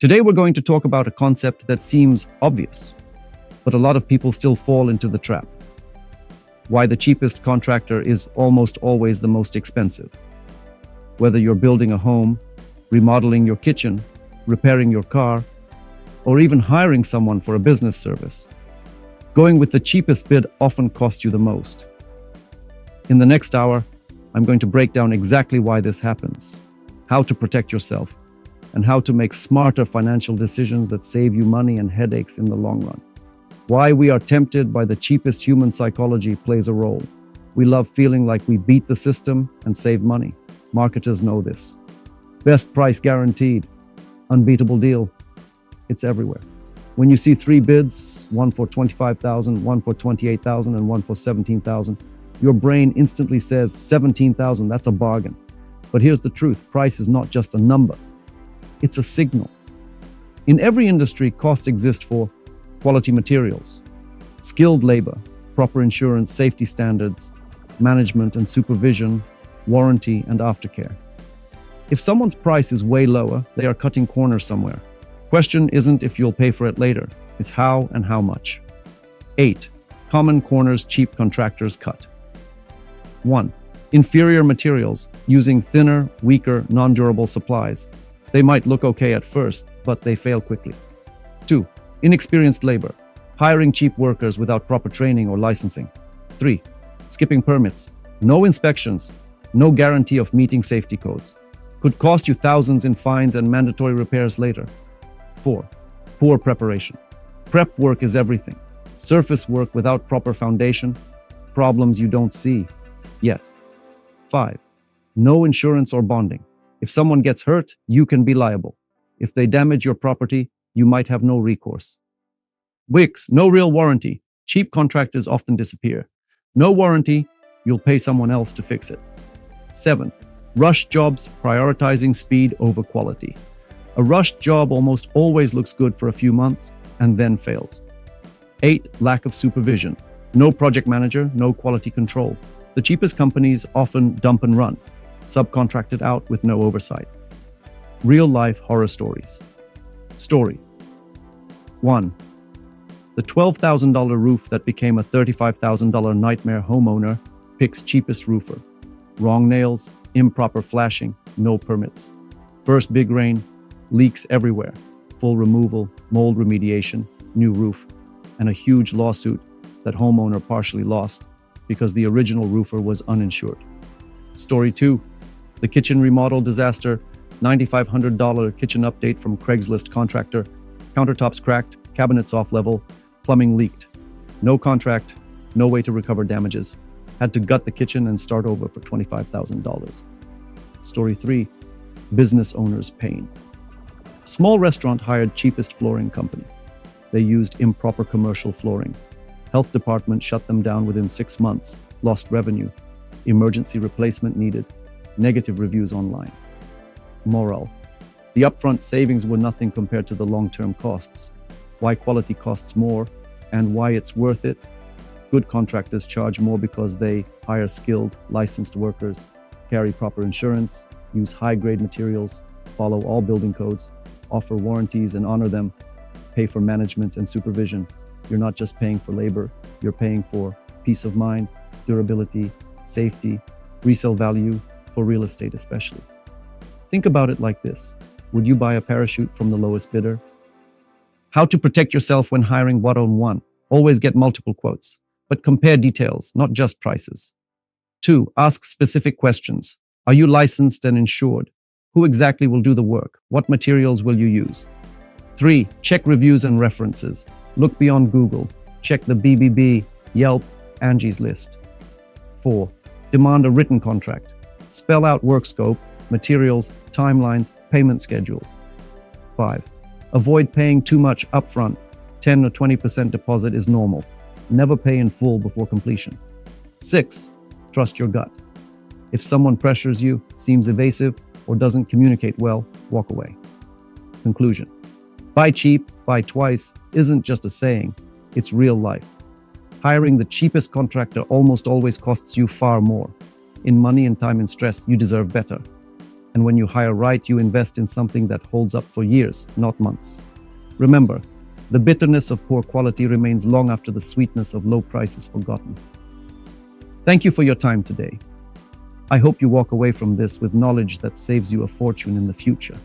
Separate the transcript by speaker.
Speaker 1: Today we're going to talk about a concept that seems obvious, but a lot of people still fall into the trap. Why the cheapest contractor is almost always the most expensive. Whether you're building a home, remodeling your kitchen, repairing your car, or even hiring someone for a business service, going with the cheapest bid often costs you the most. In the next hour, I'm going to break down exactly why this happens, how to protect yourself, and how to make smarter financial decisions that save you money and headaches in the long run. Why we are tempted by the cheapest human psychology plays a role. We love feeling like we beat the system and save money. Marketers know this. Best price guaranteed. Unbeatable deal. It's everywhere. When you see 3 bids, one for $25,000, one for $28,000, and one for $17,000, your brain instantly says $17,000, that's a bargain. But here's the truth, price is not just a number. It's a signal. In every industry, costs exist for quality materials, skilled labor, proper insurance, safety standards, management and supervision, warranty and aftercare. If someone's price is way lower, they are cutting corners somewhere. Question isn't if you'll pay for it later, it's how and how much. 8. Common corners cheap contractors cut. 1. Inferior materials, using thinner, weaker, non-durable supplies. They might look okay at first, but they fail quickly. 2. Inexperienced labor, hiring cheap workers without proper training or licensing. 3. Skipping permits, no inspections, no guarantee of meeting safety codes. Could cost you thousands in fines and mandatory repairs later. 4. Poor preparation. Prep work is everything. Surface work without proper foundation, problems you don't see yet. 5. No insurance or bonding. If someone gets hurt, you can be liable. If they damage your property, you might have no recourse. Wicks, no real warranty. Cheap contractors often disappear. No warranty, you'll pay someone else to fix it. 7. Rush jobs, prioritizing speed over quality. A rushed job almost always looks good for a few months and then fails. 8. Lack of supervision. No project manager, no quality control. The cheapest companies often dump and run, subcontracted out with no oversight. Real-life horror stories. Story 1. The $12,000 roof that became a $35,000 nightmare homeowner picks cheapest roofer. Wrong nails, improper flashing, no permits. First big rain, leaks everywhere, full removal, mold remediation, new roof, and a huge lawsuit that homeowner partially lost because the original roofer was uninsured. Story 2. The kitchen remodel disaster, $9,500 kitchen update from Craigslist contractor, countertops cracked, cabinets off level, plumbing leaked. No contract, no way to recover damages. Had to gut the kitchen and start over for $25,000. Story 3. Business owner's pain. Small restaurant hired cheapest flooring company. They used improper commercial flooring. Health department shut them down within 6 months, lost revenue, emergency replacement needed, negative reviews online. Moral. The upfront savings were nothing compared to the long-term costs. Why quality costs more and why it's worth it. Good contractors charge more because they hire skilled, licensed workers, carry proper insurance, use high-grade materials, follow all building codes, offer warranties and honor them, pay for management and supervision. You're not just paying for labor, you're paying for peace of mind, durability, safety, resale value, for real estate especially. Think about it like this. Would you buy a parachute from the lowest bidder? How to protect yourself when hiring one-on-one. Always get multiple quotes, but compare details, not just prices. 2. Ask specific questions. Are you licensed and insured? Who exactly will do the work? What materials will you use? 3. Check reviews and references. Look beyond Google. Check the BBB, Yelp, Angie's List. 4. Demand a written contract. Spell out work scope, materials, timelines, payment schedules. 5. Avoid paying too much upfront. 10 or 20% deposit is normal. Never pay in full before completion. 6. Trust your gut. If someone pressures you, seems evasive, or doesn't communicate well, walk away. Conclusion. Buy cheap, buy twice isn't just a saying, it's real life. Hiring the cheapest contractor almost always costs you far more. In money and time and stress, you deserve better. And when you hire right, you invest in something that holds up for years, not months. Remember, the bitterness of poor quality remains long after the sweetness of low price is forgotten. Thank you for your time today. I hope you walk away from this with knowledge that saves you a fortune in the future.